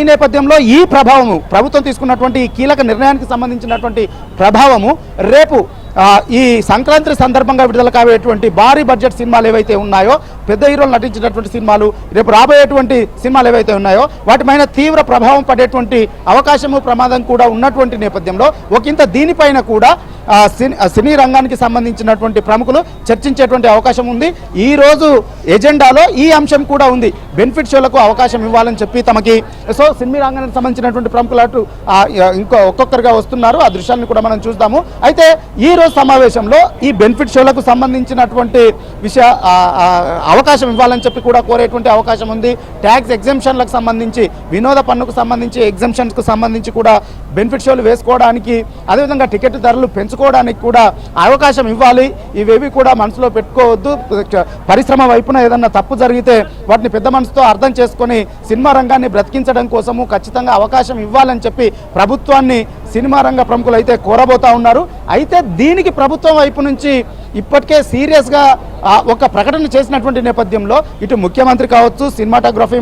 ఈ నేపథ్యంలో ఈ ప్రభావము ప్రభుత్వం తీసుకున్నటువంటి కీలక నిర్ణయానికి సంబంధించినటువంటి ప్రభావము రేపు ఈ సంక్రాంతి సందర్భంగా విడుదల కాబోయేటువంటి భారీ బడ్జెట్ సినిమాలు ఏవైతే ఉన్నాయో, పెద్ద హీరోలు నటించినటువంటి సినిమాలు, రేపు రాబోయేటువంటి సినిమాలు ఏవైతే ఉన్నాయో వాటిపైన తీవ్ర ప్రభావం పడేటువంటి అవకాశము ప్రమాదం కూడా ఉన్నటువంటి నేపథ్యంలో ఒకంత దీనిపైన కూడా సినీ రంగానికి సంబంధించినటువంటి ప్రముఖులు చర్చించేటువంటి అవకాశం ఉంది. ఈ రోజు ఎజెండాలో ఈ అంశం కూడా ఉంది. బెనిఫిట్ షోలకు అవకాశం ఇవ్వాలని చెప్పి తమకి సినీ రంగానికి సంబంధించినటువంటి ప్రముఖులు అటు ఇంకో ఒక్కొక్కరుగా వస్తున్నారు. ఆ దృశ్యాన్ని కూడా మనం చూద్దాము. అయితే ఈ రోజు సమావేశంలో ఈ బెనిఫిట్ షోలకు సంబంధించినటువంటి అవకాశం ఇవ్వాలని చెప్పి కూడా కోరేటువంటి అవకాశం ఉంది. ట్యాక్స్ ఎగ్జెంప్షన్లకు సంబంధించి, వినోద పన్నుకు సంబంధించి ఎగ్జెంప్షన్స్కు సంబంధించి కూడా బెనిఫిట్ షోలు వేసుకోవడానికి, అదేవిధంగా టికెట్ ధరలు పెంచుకోవడానికి కూడా అవకాశం ఇవ్వాలి. ఇవేవి కూడా మనసులో పెట్టుకోవద్దు. పరిశ్రమ వైపున ఏదన్నా తప్పు జరిగితే వాటిని పెద్ద మనసుతో అర్థం చేసుకొని సినిమా రంగాన్ని బ్రతికించడం కోసము ఖచ్చితంగా అవకాశం ఇవ్వాలని చెప్పి ప్రభుత్వాన్ని సినిమా రంగ ప్రముఖులు అయితే కోరబోతా ఉన్నారు. అయితే దీనికి ప్రభుత్వం వైపు నుంచి ఇప్పటికే సీరియస్గా ఒక ప్రకటన చేసినటువంటి నేపథ్యంలో ఇటు ముఖ్యమంత్రి కావచ్చు, సినిమాటోగ్రఫీ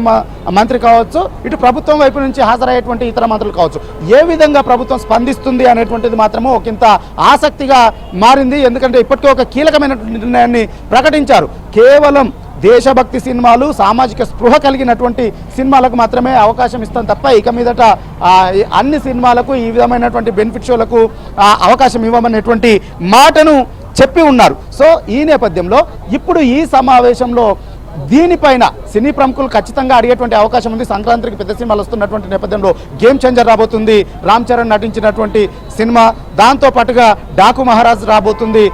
మంత్రి కావచ్చు, ఇటు ప్రభుత్వం వైపు నుంచి హాజరయ్యేటువంటి ఇతర మంత్రులు కావచ్చు, ఏ విధంగా ప్రభుత్వం స్పందిస్తుంది అనేటువంటిది మాత్రము ఒకంత ఆసక్తిగా మారింది. ఎందుకంటే ఇప్పటికే ఒక కీలకమైనటువంటి నిర్ణయాన్ని ప్రకటించారు. కేవలం దేశభక్తి సినిమాలు, సామాజిక స్పృహ కలిగినటువంటి సినిమాలకు మాత్రమే అవకాశం ఇస్తాం తప్ప ఇక మీదట అన్ని సినిమాలకు ఈ విధమైనటువంటి బెనిఫిట్ షోలకు అవకాశం ఇవ్వమనేటువంటి మాటను చెప్పి ఉన్నారు. సో ఈ నేపథ్యంలో ఇప్పుడు ఈ సమావేశంలో దీనిపైన సినీ ప్రముఖులు ఖచ్చితంగా అడిగేటువంటి అవకాశం ఉంది. సంక్రాంతికి పెద్ద సినిమాలు వస్తున్నటువంటి నేపథ్యంలో గేమ్ చేంజర్ రాబోతుంది, రామ్ చరణ్ నటించినటువంటి సినిమా. దాంతో పాటుగా డాకు మహారాజ్ రాబోతుంది,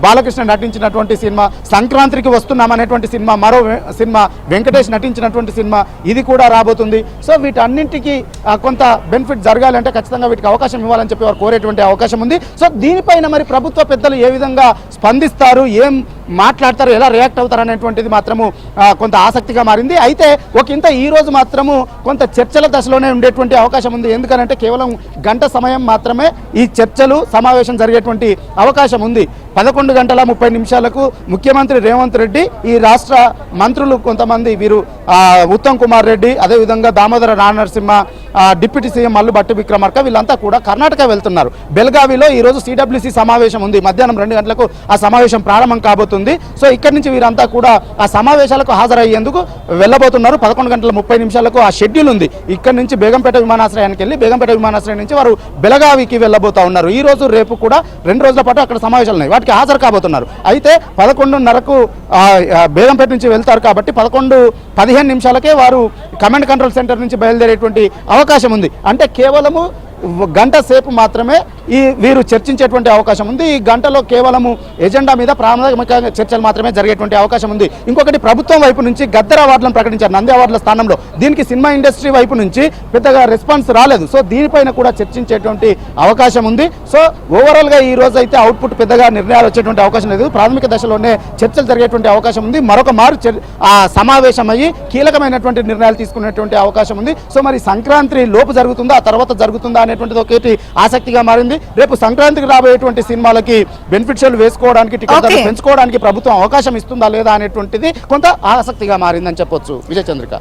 బాలకృష్ణ నటించినటువంటి సినిమా. సంక్రాంతికి వస్తున్నామనేటువంటి సినిమా, మరో సినిమా వెంకటేష్ నటించినటువంటి సినిమా, ఇది కూడా రాబోతుంది. సో వీటన్నింటికి కొంత బెనిఫిట్ జరగాలంటే ఖచ్చితంగా వీటికి అవకాశం ఇవ్వాలని చెప్పి వారు కోరేటువంటి అవకాశం ఉంది. సో దీనిపైన మరి ప్రభుత్వ పెద్దలు ఏ విధంగా స్పందిస్తారు, ఏం మాట్లాడతారు, ఎలా రియాక్ట్ అవుతారు అనేటువంటిది మాత్రము కొంత ఆసక్తిగా మారింది. అయితే ఒకంత ఈ రోజు మాత్రము కొంత చర్చల దశలోనే ఉండేటువంటి అవకాశం ఉంది. ఎందుకంటే కేవలం గంట సమయం మాత్రమే ఈ చర్చలు సమావేశం జరిగేటువంటి అవకాశం ఉంది. 11:30 ముఖ్యమంత్రి రేవంత్ రెడ్డి, ఈ రాష్ట్ర మంత్రులు కొంతమంది వీరు ఉత్తమ్ కుమార్ రెడ్డి, అదేవిధంగా దామోదర రాజనరసింహ, డిప్యూటీ సీఎం మల్లు భట్టి విక్రమార్క, వీళ్ళంతా కూడా కర్ణాటక వెళ్తున్నారు. బెల్గావిలో ఈరోజు CWC సమావేశం ఉంది. మధ్యాహ్నం 2 గంటలకు ఆ సమావేశం ప్రారంభం కాబోతుంది. సో ఇక్కడి నుంచి వీరంతా కూడా ఆ సమావేశాలకు హాజరయ్యేందుకు వెళ్ళబోతున్నారు. 11:30 ఆ షెడ్యూల్ ఉంది. ఇక్కడి నుంచి బేగంపేట విమానాశ్రయానికి వెళ్ళి బేగంపేట విమానాశ్రయం నుంచి వారు బెలగావికి వెళ్ళబోతా ఉన్నారు. ఈ రోజు రేపు కూడా 2 రోజుల పాటు అక్కడ సమావేశాలు ఉన్నాయి, వాటికి హాజరు కాబోతున్నారు. అయితే 11:30 బేగంపేట నుంచి వెళ్తారు కాబట్టి 11:15 వారు కమాండ్ కంట్రోల్ సెంటర్ నుంచి బయలుదేరేటువంటి అవకాశం ఉంది. అంటే కేవలము గంట సేపు మాత్రమే వీరు చర్చించేటువంటి అవకాశం ఉంది. ఈ గంటలో కేవలము ఎజెండా మీద ప్రాథమిక చర్చలు మాత్రమే జరిగేటువంటి అవకాశం ఉంది. ఇంకొకటి, ప్రభుత్వం వైపు నుంచి గద్దర్ అవార్డులను ప్రకటించారు నంది అవార్డుల స్థానంలో. దీనికి సినిమా ఇండస్ట్రీ వైపు నుంచి పెద్దగా రెస్పాన్స్ రాలేదు. సో దీనిపైన కూడా చర్చించేటువంటి అవకాశం ఉంది. సో ఓవరాల్గా ఈ రోజు అయితే అవుట్పుట్ పెద్దగా నిర్ణయాలు వచ్చేటువంటి అవకాశం లేదు. ప్రాథమిక దశలోనే చర్చలు జరిగేటువంటి అవకాశం ఉంది. మరొక మారు సమావేశం అయ్యి కీలకమైనటువంటి నిర్ణయాలు తీసుకునేటువంటి అవకాశం ఉంది. సో మరి సంక్రాంతి లోపు జరుగుతుందా, ఆ తర్వాత జరుగుతుందా అనేటువంటిది ఒకటి ఆసక్తిగా మారింది. రేపు సంక్రాంతికి రాబోయేటువంటి సినిమాలకి బెనిఫిట్ షోలు వేసుకోవడానికి, టికెట్ ధరలు పెంచుకోవడానికి ప్రభుత్వం అవకాశం ఇస్తుందా లేదా అనేటువంటిది కొంత ఆసక్తిగా మారిందని చెప్పొచ్చు. విజయ చంద్రిక.